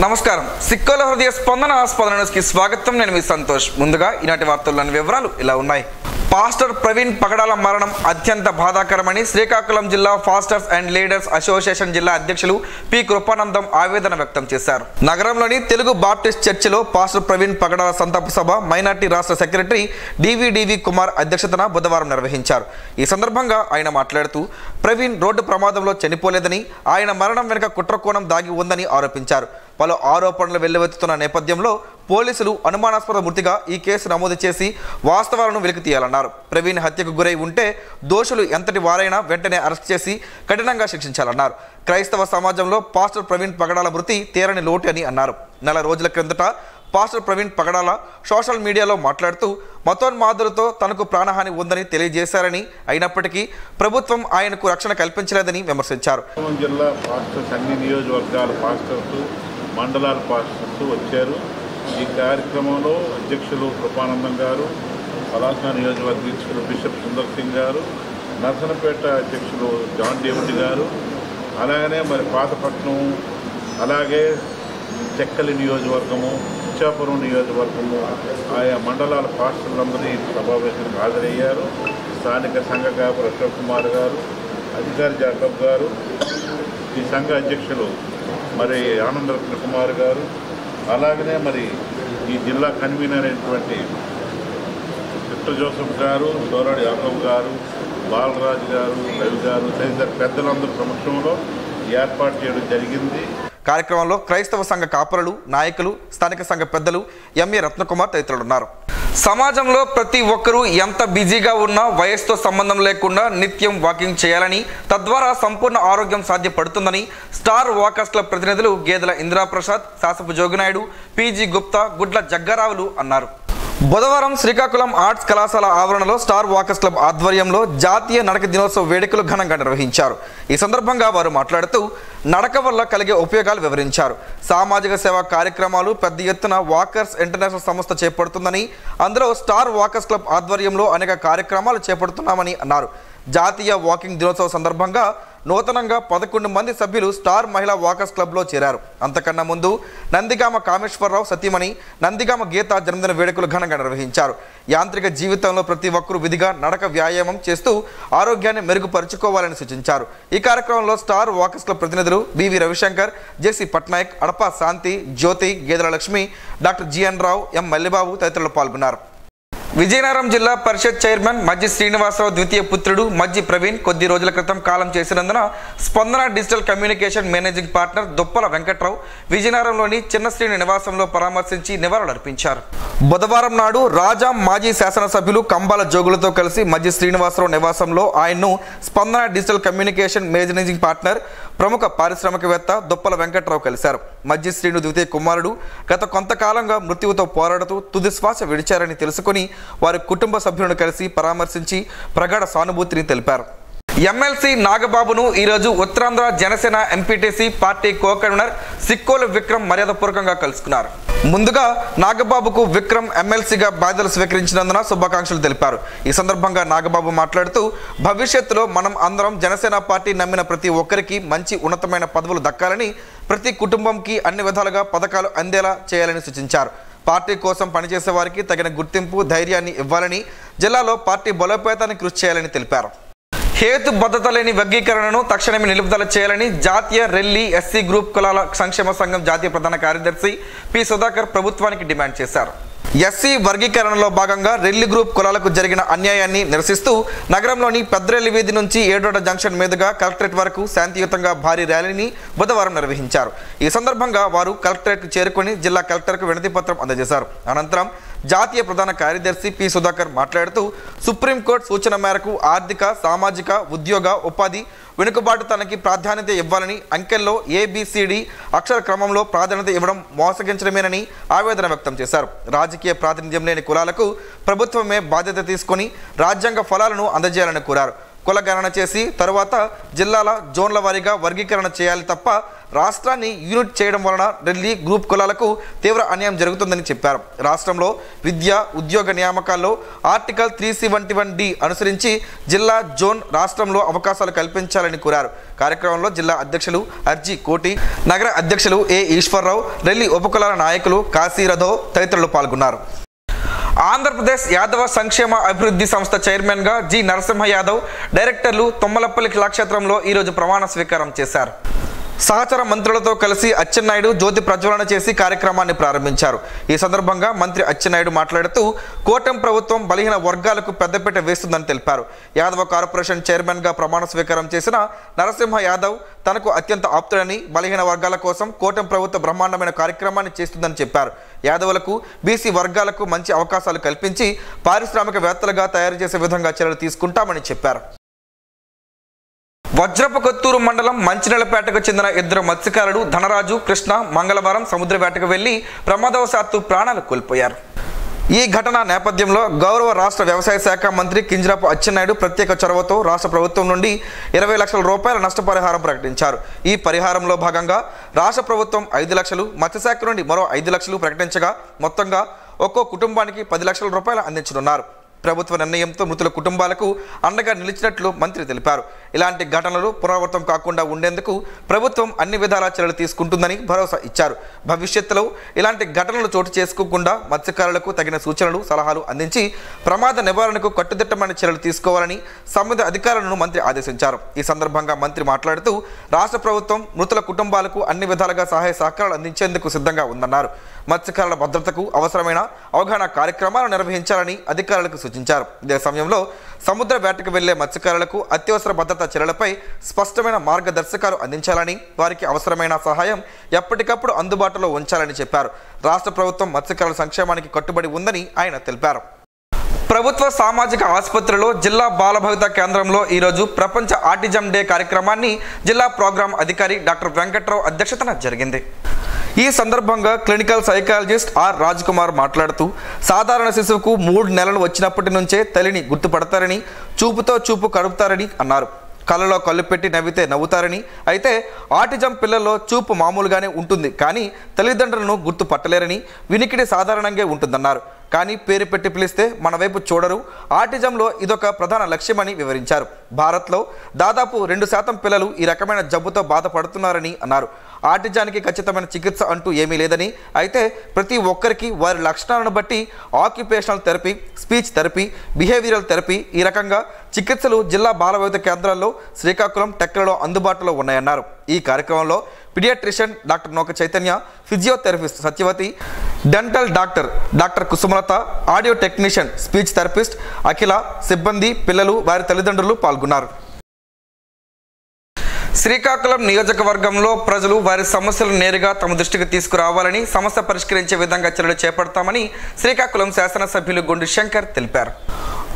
నమస్కారం సిక్కోల హృదయ స్పందన న్యూస్ కి స్వాగతం. నేను మీ సంతోష్. ముందుగా ఈనాటి వార్తల్లోని వివరాలు ఇలా ఉన్నాయి. పాస్టర్ ప్రవీణ్ పగడాల మరణం అత్యంత బాధాకరమని శ్రీకాకుళం జిల్లా ఫాస్టర్స్ అండ్ లీడర్స్ అసోసియేషన్ జిల్లా అధ్యక్షులు పి కృపానందం ఆవేదన వ్యక్తం చేశారు. నగరంలోని తెలుగు బాప్టిస్ట్ చర్చిలో పాస్టర్ ప్రవీణ్ పగడాల సంతాప సభ మైనార్టీ రాష్ట్ర సెక్రటరీ డివి కుమార్ అధ్యక్షతన బుధవారం నిర్వహించారు. ఈ సందర్భంగా ఆయన మాట్లాడుతూ ప్రవీణ్ రోడ్డు ప్రమాదంలో చనిపోలేదని, ఆయన మరణం వెనుక కుట్రకోణం దాగి ఉందని ఆరోపించారు. పలు ఆరోపణలు వెల్లువెత్తుతున్న నేపథ్యంలో పోలీసులు అనుమానాస్పద మృతిగా ఈ కేసు నమోదు చేసి వాస్తవాలను వెలికి తీయాలన్నారు. ప్రవీణ్ హత్యకు గురై ఉంటే దోషులు ఎంతటి వారైనా వెంటనే అరెస్ట్ చేసి కఠినంగా శిక్షించాలన్నారు. క్రైస్తవ సమాజంలో పాస్టర్ ప్రవీణ్ పగడాల మృతి తీరని లోటు అని అన్నారు. నెల రోజుల క్రిందట పాస్టర్ ప్రవీణ్ పగడాల సోషల్ మీడియాలో మాట్లాడుతూ మతోన్మాదులతో తనకు ప్రాణహాని ఉందని తెలియజేశారని, అయినప్పటికీ ప్రభుత్వం ఆయనకు రక్షణ కల్పించలేదని విమర్శించారు. జిల్లా పాస్టర్స్ అన్ని నియోజకవర్గాల పాస్టర్స్, మండలాల పాస్టర్స్ వచ్చారు. ఈ కార్యక్రమంలో అధ్యక్షులు కృపానందం గారు, పలాస నియోజకవర్గ అధ్యక్షులు బిషప్ సుందర్ సింగ్ గారు, నర్సనపేట అధ్యక్షులు జాన్ డేవిడ్ గారు, అలాగనే మరి పాతపట్నం, అలాగే చెక్కలి నియోజకవర్గము, ఇచ్చాపురం నియోజకవర్గము, ఆయా మండలాల పాస్టర్లందరూ ఈ సమావేశానికి హాజరయ్యారు. స్థానిక సంఘ కాపురు అశోక్ కుమార్ గారు, అధికారి జాకబ్ గారు, ఈ సంఘ అధ్యక్షులు మరి ఆనందరత్న కుమార్ గారు, అలాగనే మరి ఈ జిల్లా కన్వీనర్ అయినటువంటి విక్టర్ జోసెఫ్ గారు, దోరాడి యాకబ్ గారు, బాలరాజు గారు, రవి గారు తదితర పెద్దలందరి సమక్షంలో ఏర్పాటు చేయడం జరిగింది. కార్యక్రమంలో క్రైస్తవ సంఘ కాపురులు, నాయకులు, స్థానిక సంఘ పెద్దలు, ఎంఏ రత్నకుమార్ తదితరులు ఉన్నారు. సమాజంలో ప్రతి ఒక్కరూ ఎంత బిజీగా ఉన్నా వయసుతో సంబంధం లేకుండా నిత్యం వాకింగ్ చేయాలని, తద్వారా సంపూర్ణ ఆరోగ్యం సాధ్యపడుతుందని స్టార్ వాకర్స్ క్లబ్ ప్రతినిధులు గేదెల ఇంద్రాప్రసాద్, శాసపు జోగినాయుడు, పీజీ గుప్తా, గుడ్ల జగ్గారావులు అన్నారు. బుధవారం శ్రీకాకుళం ఆర్ట్స్ కళాశాల ఆవరణలో స్టార్ వాకర్స్ క్లబ్ ఆధ్వర్యంలో జాతీయ నడక దినోత్సవ వేడుకలు ఘనంగా నిర్వహించారు. ఈ సందర్భంగా వారు మాట్లాడుతూ నడక వల్ల కలిగే ఉపయోగాలు వివరించారు. సామాజిక సేవా కార్యక్రమాలు పెద్ద ఎత్తున వాకర్స్ ఇంటర్నేషనల్ సంస్థ చేపడుతుందని, అందులో స్టార్ వాకర్స్ క్లబ్ ఆధ్వర్యంలో అనేక కార్యక్రమాలు చేపడుతున్నామని అన్నారు. జాతీయ వాకింగ్ దినోత్సవ సందర్భంగా నూతనంగా 11 మంది సభ్యులు స్టార్ మహిళా వాకర్స్ క్లబ్లో చేరారు. అంతకన్నా ముందు నందిగామ కామేశ్వరరావు సతీమణి నందిగామ గీత జన్మదిన వేడుకలు ఘనంగా నిర్వహించారు. యాంత్రిక జీవితంలో ప్రతి ఒక్కరూ విధిగా నడక వ్యాయామం చేస్తూ ఆరోగ్యాన్ని మెరుగుపరుచుకోవాలని సూచించారు. ఈ కార్యక్రమంలో స్టార్ వాకర్స్ క్లబ్ ప్రతినిధులు బివి రవిశంకర్, జెసి పట్నాయక్, అడపా శాంతి, జ్యోతి, గేదెల లక్ష్మి, డాక్టర్ జిఎన్ రావు, ఎం మల్లిబాబు తదితరులు పాల్గొన్నారు. విజయనగరం జిల్లా పరిషత్ చైర్మన్ మజ్జి శ్రీనివాసరావు ద్వితీయ పుత్రుడు మజ్జి ప్రవీణ్ కొద్ది రోజుల క్రితం కాలం చేసినందున Spandana digital communication managing partner Duppala Venkatrao విజయనగరంలోని చిన్న శ్రీని నివాసంలో పరామర్శించి నివాళులర్పించారు. బుధవారం నాడు రాజా మాజీ శాసనసభ్యులు కంబాల జోగులతో కలిసి మజ్జి శ్రీనివాసరావు నివాసంలో ఆయన్ను స్పందన డిజిటల్ కమ్యూనికేషన్ మేనేజింగ్ పార్ట్నర్ ప్రముఖ పారిశ్రామికవేత్త దుప్పల వెంకట్రావు కలిశారు. మజ్జి శ్రీను ద్వితీయ కుమారుడు గత కొంతకాలంగా మృత్యువుతో పోరాడుతూ తుది శ్వాస విడిచారని తెలుసుకుని వారి కుటుంబ సభ్యులను కలిసి పరామర్శించి ప్రగాఢ సానుభూతిని తెలిపారు. ఎమ్మెల్సీ నాగబాబును ఈరోజు Uttarandhra Janasena MPTC party co-convener Sikkolu Vikram మర్యాదపూర్వకంగా కలుసుకున్నారు. ముందుగా నాగబాబుకు విక్రమ్ ఎమ్మెల్సీగా బాధ్యతలు స్వీకరించినందున శుభాకాంక్షలు తెలిపారు. ఈ సందర్భంగా నాగబాబు మాట్లాడుతూ భవిష్యత్తులో మనం అందరం జనసేన పార్టీ నమ్మిన ప్రతి ఒక్కరికి మంచి ఉన్నతమైన పదవులు దక్కాలని, ప్రతి కుటుంబంకి అన్ని విధాలుగా పథకాలు అందేలా చేయాలని సూచించారు. పార్టీ కోసం పనిచేసే వారికి తగిన గుర్తింపు, ధైర్యాన్ని ఇవ్వాలని, జిల్లాలో పార్టీ బలోపేతానికి కృషి చేయాలని తెలిపారు. హేతుబద్ధత లేని వర్గీకరణను తక్షణమే నిలుపుదల చేయాలని జాతీయ రెల్లి ఎస్సీ గ్రూప్ కులాల సంక్షేమ సంఘం జాతీయ ప్రధాన కార్యదర్శి పి సుధాకర్ ప్రభుత్వానికి డిమాండ్ చేశారు. ఎస్సీ వర్గీకరణలో భాగంగా రెల్లి గ్రూప్ కులాలకు జరిగిన అన్యాయాన్ని నిరసిస్తూ నగరంలోని పెద్దరెల్లి వీధి నుంచి ఏడోడ జంక్షన్ మీదుగా కలెక్టరేట్ వరకు శాంతియుతంగా భారీ ర్యాలీని బుధవారం నిర్వహించారు. ఈ సందర్భంగా వారు కలెక్టరేట్కు చేరుకుని జిల్లా కలెక్టర్కు వినతి పత్రం అందజేశారు. అనంతరం జాతీయ ప్రధాన కార్యదర్శి పి సుధాకర్ మాట్లాడుతూ సుప్రీంకోర్టు సూచన మేరకు ఆర్థిక, సామాజిక, ఉద్యోగ, ఉపాధి వెనుకబాటుతనానికి ప్రాధాన్యత ఇవ్వాలని, అంకెల్లో ABCD అక్షర క్రమంలో ప్రాధాన్యత ఇవ్వడం మోసగించడమేనని ఆవేదన వ్యక్తం చేశారు. రాజకీయ ప్రాతినిధ్యం లేని కులాలకు ప్రభుత్వమే బాధ్యత తీసుకొని రాజ్యాంగ ఫలాలను అందజేయాలని కోరారు. కులగణన చేసి తరువాత జిల్లాల జోన్ల వారీగా వర్గీకరణ చేయాలి తప్ప రాష్ట్రాన్ని యూనిట్ చేయడం వలన ఢిల్లీ గ్రూప్ కులాలకు తీవ్ర అన్యాయం జరుగుతుందని చెప్పారు. రాష్ట్రంలో విద్య ఉద్యోగ నియామకాల్లో ఆర్టికల్ 371D అనుసరించి జిల్లా జోన్ రాష్ట్రంలో అవకాశాలు కల్పించాలని కోరారు. కార్యక్రమంలో జిల్లా అధ్యక్షులు అర్జీ కోటి, నగర అధ్యక్షులు ఏ ఈశ్వరరావు, ఢిల్లీ ఉపకులాల నాయకులు కాశీరథో తదితరులు పాల్గొన్నారు. ఆంధ్రప్రదేశ్ యాదవ సంక్షేమ అభివృద్ధి సంస్థ చైర్మన్గా జి నరసింహ యాదవ్, డైరెక్టర్లు తొమ్మలపల్లి కళాక్షేత్రంలో ఈరోజు ప్రమాణ స్వీకారం చేశారు. సహచర మంత్రులతో కలిసి అచ్చెన్నాయుడు జ్యోతి ప్రజ్వలన చేసి కార్యక్రమాన్ని ప్రారంభించారు. ఈ సందర్భంగా మంత్రి అచ్చెన్నాయుడు మాట్లాడుతూ కూటమి ప్రభుత్వం బలహీన వర్గాలకు పెద్దపీట వేస్తుందని తెలిపారు. యాదవ కార్పొరేషన్ చైర్మన్గా ప్రమాణ స్వీకారం చేసిన నరసింహ యాదవ్ తనకు అత్యంత ఆప్తుడని, బలహీన వర్గాల కోసం కూటమి ప్రభుత్వ బ్రహ్మాండమైన కార్యక్రమాన్ని చేస్తుందని చెప్పారు. యాదవులకు, బీసీ వర్గాలకు మంచి అవకాశాలు కల్పించి పారిశ్రామికవేత్తలుగా తయారు చేసే విధంగా చర్యలు తీసుకుంటామని చెప్పారు. వజ్రపు కొత్తూరు మండలం మంచినెలపేటకు చెందిన ఇద్దరు మత్స్యకారులు ధనరాజు, కృష్ణ మంగళవారం సముద్ర వేటకు వెళ్లి ప్రమాదవశాత్తు ప్రాణాలు కోల్పోయారు. ఈ ఘటన నేపథ్యంలో గౌరవ రాష్ట్ర వ్యవసాయ శాఖ మంత్రి కింజరాపు అచ్చెన్నాయుడు ప్రత్యేక చొరవతో రాష్ట్ర ప్రభుత్వం నుండి 20 లక్షల రూపాయల నష్టపరిహారం ప్రకటించారు. ఈ పరిహారంలో భాగంగా రాష్ట్ర ప్రభుత్వం 5 లక్షలు, మత్స్యశాఖ నుండి మరో 5 లక్షలు ప్రకటించగా మొత్తంగా ఒక్కో కుటుంబానికి 10 లక్షల రూపాయలు అందించనున్నారు. ప్రభుత్వ నిర్ణయంతో మృతుల కుటుంబాలకు అండగా నిలిచినట్లు మంత్రి తెలిపారు. ఇలాంటి ఘటనలు పునరావృతం కాకుండా ఉండేందుకు ప్రభుత్వం అన్ని విధాల చర్యలు తీసుకుంటుందని భరోసా ఇచ్చారు. భవిష్యత్తులో ఇలాంటి ఘటనలు చోటు చేసుకోకుండా మత్స్యకారులకు తగిన సూచనలు, సలహాలు అందించి ప్రమాద నివారణకు కట్టుదిట్టమైన చర్యలు తీసుకోవాలని సంబంధిత అధికారులను మంత్రి ఆదేశించారు. ఈ సందర్భంగా మంత్రి మాట్లాడుతూ రాష్ట్ర ప్రభుత్వం మృతుల కుటుంబాలకు అన్ని విధాలుగా సహాయ సహకారాలు అందించేందుకు సిద్ధంగా ఉందన్నారు. మత్స్యకారుల భద్రతకు అవసరమైన అవగాహన కార్యక్రమాలు నిర్వహించాలని అధికారులకు సూచించారు. ఇదే సమయంలో సముద్ర వేటకు వెళ్లే మత్స్యకారులకు అత్యవసర భద్రతా చర్యలపై స్పష్టమైన మార్గదర్శకాలు అందించాలని, వారికి అవసరమైన సహాయం ఎప్పటికప్పుడు అందుబాటులో ఉంచాలని చెప్పారు. రాష్ట్ర ప్రభుత్వం మత్స్యకారుల సంక్షేమానికి కట్టుబడి ఉందని ఆయన తెలిపారు. ప్రభుత్వ సామాజిక ఆసుపత్రిలో జిల్లా బాల భవిత కేంద్రంలో ఈరోజు ప్రపంచ ఆటిజం డే కార్యక్రమాన్ని జిల్లా ప్రోగ్రాం అధికారి డాక్టర్ వెంకట్రావు అధ్యక్షతన జరిగింది. ఈ సందర్భంగా clinical psychologist or Raj Kumar మాట్లాడుతూ సాధారణ శిశువుకు 3 నెలలు వచ్చినప్పటి నుంచే తల్లిని గుర్తుపడతారని, చూపుతో చూపు కడుపుతారని అన్నారు. కళ్ళలో కళ్ళు పెట్టి నవ్వితే నవ్వుతారని, అయితే ఆటిజం పిల్లల్లో చూపు మామూలుగానే ఉంటుంది కానీ తల్లిదండ్రులను గుర్తుపట్టలేరని, వినికిడి సాధారణంగా ఉంటుందన్నారు. కానీ పేరు పెట్టి పిలిస్తే మన వైపు చూడరు. ఆటిజంలో ఇదొక ప్రధాన లక్ష్యమని వివరించారు. భారత్లో దాదాపు 2% పిల్లలు ఈ రకమైన జబ్బుతో బాధపడుతున్నారని అన్నారు. ఆటిజానికి ఖచ్చితమైన చికిత్స అంటూ ఏమీ లేదని, అయితే ప్రతి ఒక్కరికి వారి లక్షణాలను బట్టి occupational therapy, speech therapy, behavioural therapy ఈ రకంగా చికిత్సలు జిల్లా బాల భవిత కేంద్రాల్లో శ్రీకాకుళం, టెక్కలలో అందుబాటులో ఉన్నాయన్నారు. ఈ కార్యక్రమంలో paediatrician doctor Noka Chaitanya, physiotherapist Satyavathi, dental doctor Kusumalatha, audio technician, speech therapist Akhila, సిబ్బంది, పిల్లలు, వారి తల్లిదండ్రులు పాల్గొన్నారు. శ్రీకాకుళం నియోజకవర్గంలో ప్రజలు వారి సమస్యలను నేరుగా తమ దృష్టికి తీసుకురావాలని, సమస్య పరిష్కరించే విధంగా చర్యలు చేపడతామని శ్రీకాకుళం శాసనసభ్యులు గొండు శంకర్ తెలిపారు.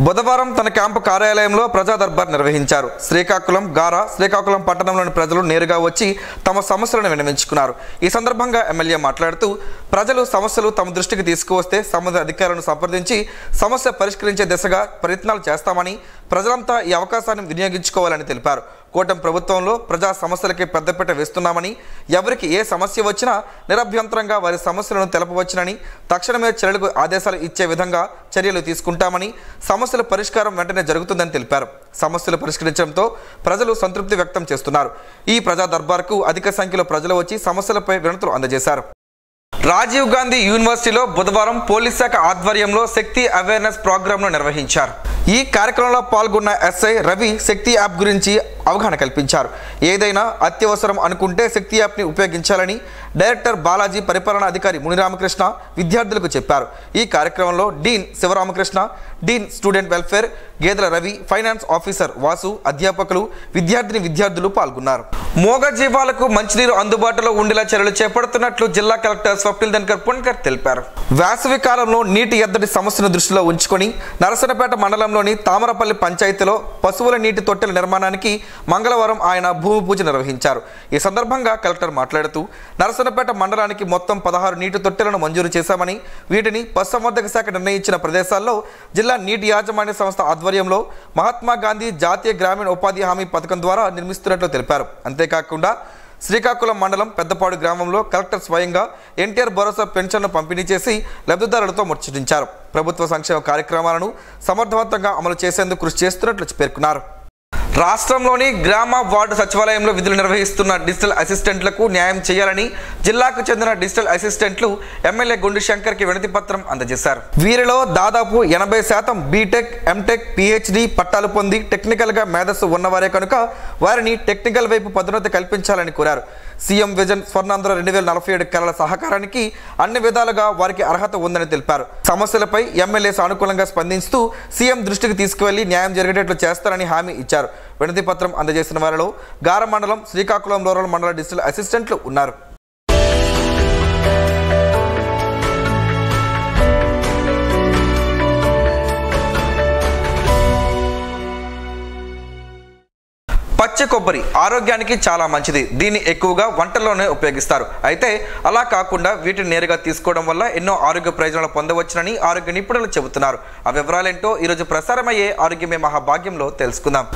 బుధవారం తన క్యాంపు కార్యాలయంలో ప్రజా దర్బార్ నిర్వహించారు. శ్రీకాకుళం పట్టణంలోని ప్రజలు నేరుగా వచ్చి తమ సమస్యలను విన్నవించుకున్నారు. ఈ సందర్భంగా ఎమ్మెల్యే మాట్లాడుతూ ప్రజలు సమస్యలు తమ దృష్టికి తీసుకువస్తే సంబంధిత అధికారులను సంప్రదించి సమస్య పరిష్కరించే దిశగా ప్రయత్నాలు చేస్తామని, ప్రజలంతా ఈ అవకాశాన్ని వినియోగించుకోవాలని తెలిపారు. కూటమి ప్రభుత్వంలో ప్రజా సమస్యలకి పెద్దపీట వేస్తున్నామని, ఎవరికి ఏ సమస్య వచ్చినా నిరభ్యంతరంగా వారి సమస్యలను తెలపవచ్చునని, తక్షణమే చర్యలకు ఆదేశాలు ఇచ్చే విధంగా చర్యలు తీసుకుంటామని, సమస్యల పరిష్కారం వెంటనే జరుగుతుందని తెలిపారు. సమస్యలు పరిష్కరించడంతో ప్రజలు సంతృప్తి వ్యక్తం చేస్తున్నారు. ఈ ప్రజా దర్బార్కు అధిక సంఖ్యలో ప్రజలు వచ్చి సమస్యలపై వినతులు అందజేశారు. రాజీవ్ గాంధీ యూనివర్సిటీలో బుధవారం పోలీస్ శాఖ ఆధ్వర్యంలో శక్తి అవేర్నెస్ ప్రోగ్రాంను నిర్వహించారు. ఈ కార్యక్రమంలో పాల్గొన్న ఎస్ఐ రవి శక్తి యాప్ గురించి అవగాహన కల్పించారు. ఏదైనా అత్యవసరం అనుకుంటే శక్తి యాప్ని ఉపయోగించాలని డైరెక్టర్ బాలాజీ, పరిపాలనా అధికారి మునిరామకృష్ణ విద్యార్థులకు చెప్పారు. ఈ కార్యక్రమంలో డీన్ శివరామకృష్ణ, డీన్ స్టూడెంట్ వెల్ఫేర్ గేదెల రవి, ఫైనాన్స్ ఆఫీసర్ వాసు, అధ్యాపకులు, విద్యార్థులు పాల్గొన్నారు. మోగ జీవాలకు మంచినీరు అందుబాటులో ఉండేలా చర్యలు చేపడుతున్నట్లు జిల్లా కలెక్టర్ స్వప్నిల్ దినకర్ పుణ్కర్ తెలిపారు. వేసవి కాలంలో నీటి ఎద్దడి సమస్యను దృష్టిలో ఉంచుకొని నరసనపేట మండలంలోని తామరపల్లి పంచాయతీలో పశువుల నీటి తొట్టెల నిర్మాణానికి మంగళవారం ఆయన భూమి పూజ నిర్వహించారు. ఈ సందర్భంగా కలెక్టర్ మాట్లాడుతూ నరసన్నపేట మండలానికి మొత్తం 16 నీటి తొట్టెలను మంజూరు చేశామని, వీటిని పశుసంవర్ధక శాఖ నిర్ణయించిన ప్రదేశాల్లో జిల్లా నీటి యాజమాన్య సంస్థ ఆధ్వర్యంలో మహాత్మా గాంధీ జాతీయ గ్రామీణ ఉపాధి హామీ పథకం ద్వారా నిర్మిస్తున్నట్లు తెలిపారు. అంతేకాకుండా శ్రీకాకుళం మండలం పెద్దపాడు గ్రామంలో కలెక్టర్ స్వయంగా ఎన్టీఆర్ భరోసా పెన్షన్ను పంపిణీ చేసి లబ్ధిదారులతో ముచ్చటించారు. ప్రభుత్వ సంక్షేమ కార్యక్రమాలను సమర్థవంతంగా అమలు చేసేందుకు కృషి చేస్తున్నట్లు పేర్కొన్నారు. రాష్ట్రంలోని గ్రామ వార్డు సచివాలయంలో విధులు నిర్వహిస్తున్న డిజిటల్ అసిస్టెంట్లకు న్యాయం చేయాలని జిల్లాకు చెందిన డిజిటల్ అసిస్టెంట్లు ఎమ్మెల్యే గుండు శంకర్కి వినతి పత్రం అందజేశారు. వీరిలో దాదాపు 80% బీటెక్, ఎంటెక్, పిహెచ్డి పట్టాలు పొంది టెక్నికల్గా మేధస్సు ఉన్నవారే కనుక వారిని టెక్నికల్ వైపు పదోన్నతి కల్పించాలని కోరారు. సీఎం విజన్ స్వర్ణాంధ్ర 2047 కళల సహకారానికి అన్ని విధాలుగా వారికి అర్హత ఉందని తెలిపారు. సమస్యలపై ఎమ్మెల్యే సానుకూలంగా స్పందిస్తూ సీఎం దృష్టికి తీసుకువెళ్లి న్యాయం జరిగేటట్లు చేస్తారని హామీ ఇచ్చారు. వినతి పత్రం అందజేసిన వారిలో గార మండలం, శ్రీకాకుళం రూరల్ మండల డిజిటల్ అసిస్టెంట్లు ఉన్నారు. పచ్చి కొబ్బరి ఆరోగ్యానికి చాలా మంచిది. దీన్ని ఎక్కువగా వంటల్లోనే ఉపయోగిస్తారు. అయితే అలా కాకుండా వీటిని నేరుగా తీసుకోవడం వల్ల ఎన్నో ఆరోగ్య ప్రయోజనాలు పొందవచ్చునని ఆరోగ్య నిపుణులు చెబుతున్నారు. ఆ వివరాలేంటో ఈరోజు ప్రసారమయ్యే ఆరోగ్యమే మహాభాగ్యంలో తెలుసుకుందాం.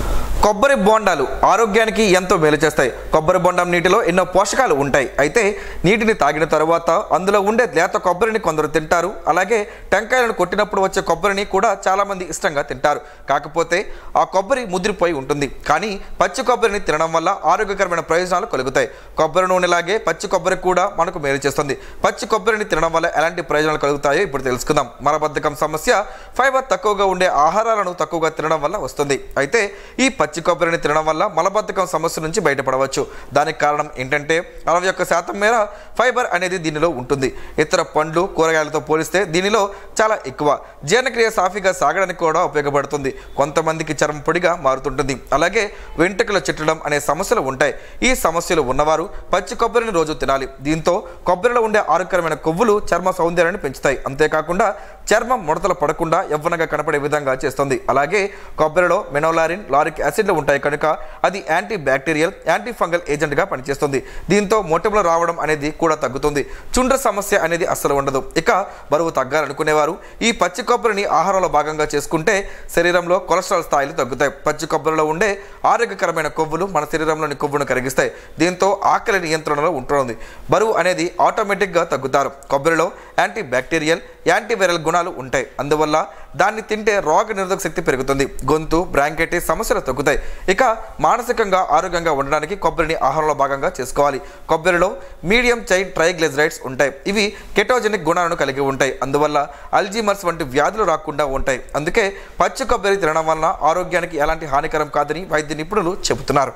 కొబ్బరి బోండాలు ఆరోగ్యానికి ఎంతో మేలు చేస్తాయి. కొబ్బరి బొండం నీటిలో ఎన్నో పోషకాలు ఉంటాయి. అయితే నీటిని తాగిన తర్వాత అందులో ఉండే లేత కొబ్బరిని కొందరు తింటారు. అలాగే టెంకాయలను కొట్టినప్పుడు వచ్చే కొబ్బరిని కూడా చాలా మంది ఇష్టంగా తింటారు. కాకపోతే ఆ కొబ్బరి ముదిరిపోయి ఉంటుంది. కానీ పచ్చి కొబ్బరిని తినడం వల్ల ఆరోగ్యకరమైన ప్రయోజనాలు కలుగుతాయి. కొబ్బరి నూనెలాగే పచ్చి కొబ్బరి కూడా మనకు మేలు చేస్తుంది. పచ్చి కొబ్బరిని తినడం వల్ల ఎలాంటి ప్రయోజనాలు కలుగుతాయో ఇప్పుడు తెలుసుకుందాం. మలబద్ధకం సమస్య ఫైబర్ తక్కువగా ఉండే ఆహారాలను తక్కువగా తినడం వల్ల వస్తుంది. అయితే ఈ పచ్చి కొబ్బరిని తినడం వల్ల మలబద్ధకం సమస్య నుంచి బయటపడవచ్చు. దానికి కారణం ఏంటంటే 61% మేర ఫైబర్ అనేది దీనిలో ఉంటుంది. ఇతర పండ్లు, కూరగాయలతో పోలిస్తే దీనిలో చాలా ఎక్కువ. జీర్ణక్రియ సాఫీగా సాగడానికి కూడా ఉపయోగపడుతుంది. కొంతమందికి చర్మం పొడిగా మారుతుంటుంది. అలాగే వెంట్రుకలు చిట్టడం అనే సమస్యలు ఉంటాయి. ఈ సమస్యలు ఉన్నవారు పచ్చి కొబ్బరిని రోజు తినాలి. దీంతో కొబ్బరిలో ఉండే ఆరోగ్యకరమైన కొవ్వులు చర్మ సౌందర్యాన్ని పెంచుతాయి. అంతేకాకుండా చర్మం ముడతలు పడకుండా యవ్వనంగా కనపడే విధంగా చేస్తుంది. అలాగే కొబ్బరిలో మెనోలారిన్, లారిక్ యాసిడ్లు ఉంటాయి కనుక అది యాంటీ బ్యాక్టీరియల్, యాంటీ ఫంగల్ ఏజెంట్గా పనిచేస్తుంది. దీంతో మొటిమలు రావడం అనేది కూడా తగ్గుతుంది. చుండ్ర సమస్య అనేది అస్సలు ఉండదు. ఇక బరువు తగ్గాలనుకునేవారు ఈ పచ్చి కొబ్బరిని ఆహారంలో భాగంగా చేసుకుంటే శరీరంలో కొలెస్ట్రాల్ స్థాయిలు తగ్గుతాయి. పచ్చి కొబ్బరిలో ఉండే ఆరోగ్యకరమైన కొవ్వులు మన శరీరంలోని కొవ్వును కరిగిస్తాయి. దీంతో ఆకలి నియంత్రణలో ఉంటుంది. బరువు అనేది ఆటోమేటిక్గా తగ్గుతారు. కొబ్బరిలో యాంటీ బ్యాక్టీరియల్, యాంటీ వైరల్ గుణాలు ఉంటాయి. అందువల్ల దాన్ని తింటే రోగ నిరోధక శక్తి పెరుగుతుంది. గొంతు, బ్రాంకైటిస్ సమస్యలు తగ్గుతాయి. ఇక మానసికంగా ఆరోగ్యంగా ఉండడానికి కొబ్బరిని ఆహారంలో భాగంగా చేసుకోవాలి. కొబ్బరిలో మీడియం చైన్ ట్రైగ్లిజరైడ్స్ ఉంటాయి. ఇవి కెటోజెనిక్ గుణాలను కలిగి ఉంటాయి. అందువల్ల అల్జీమర్స్ వంటి వ్యాధులు రాకుండా ఉంటాయి. అందుకే పచ్చి కొబ్బరి తినడం వలన ఆరోగ్యానికి ఎలాంటి హానికరం కాదని వైద్య నిపుణులు చెబుతున్నారు.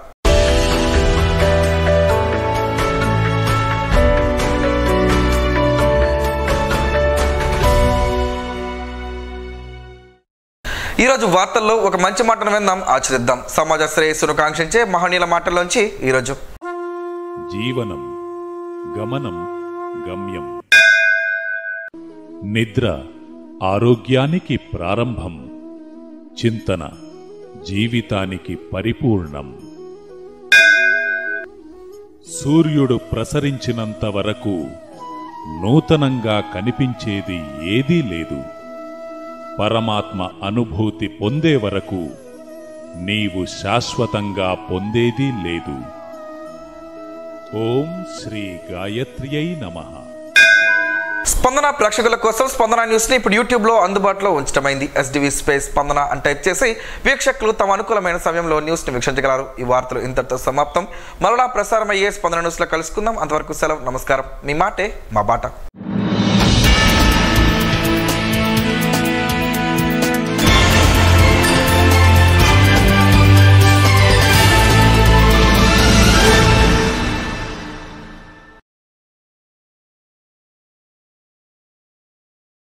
ఈరోజు వార్తల్లో ఒక మంచి మాటను విందాం, ఆచరిద్దాం. సమాజ శ్రేయస్సును కాంక్షించే మహనీయుల మాటల్లోంచి ఈరోజు జీవనం, గమనం, గమ్యం. నిద్ర ఆరోగ్యానికి ప్రారంభం. చింతన జీవితానికి పరిపూర్ణం. సూర్యుడు ప్రసరించినంత వరకు నూతనంగా కనిపించేది ఏదీ లేదు. పరమాత్మ అనుభూతి పొందే వరకు నీవు శాశ్వతంగా పొందేదీ లేదు. ఓం శ్రీ గాయత్ర్యై నమః. స్పందన ప్రేక్షకుల కోసం స్పందన న్యూస్ ని ఇప్పుడు యూట్యూబ్ లో అందుబాటులో ఉంచడమైంది. SDV స్పేస్ స్పందన అని టైప్ చేసి వీక్షకులు తమ అనుకూలమైన సమయంలో న్యూస్ ని వీక్షించగలరు. ఈ వార్తలు ఇంతటితో సమాప్తం. మరలా ప్రసారమయ్యే స్పందన న్యూస్ లో కలుసుకుందాం. అంతవరకు సెలవు. నమస్కారం. మీ మాటే మా బాట.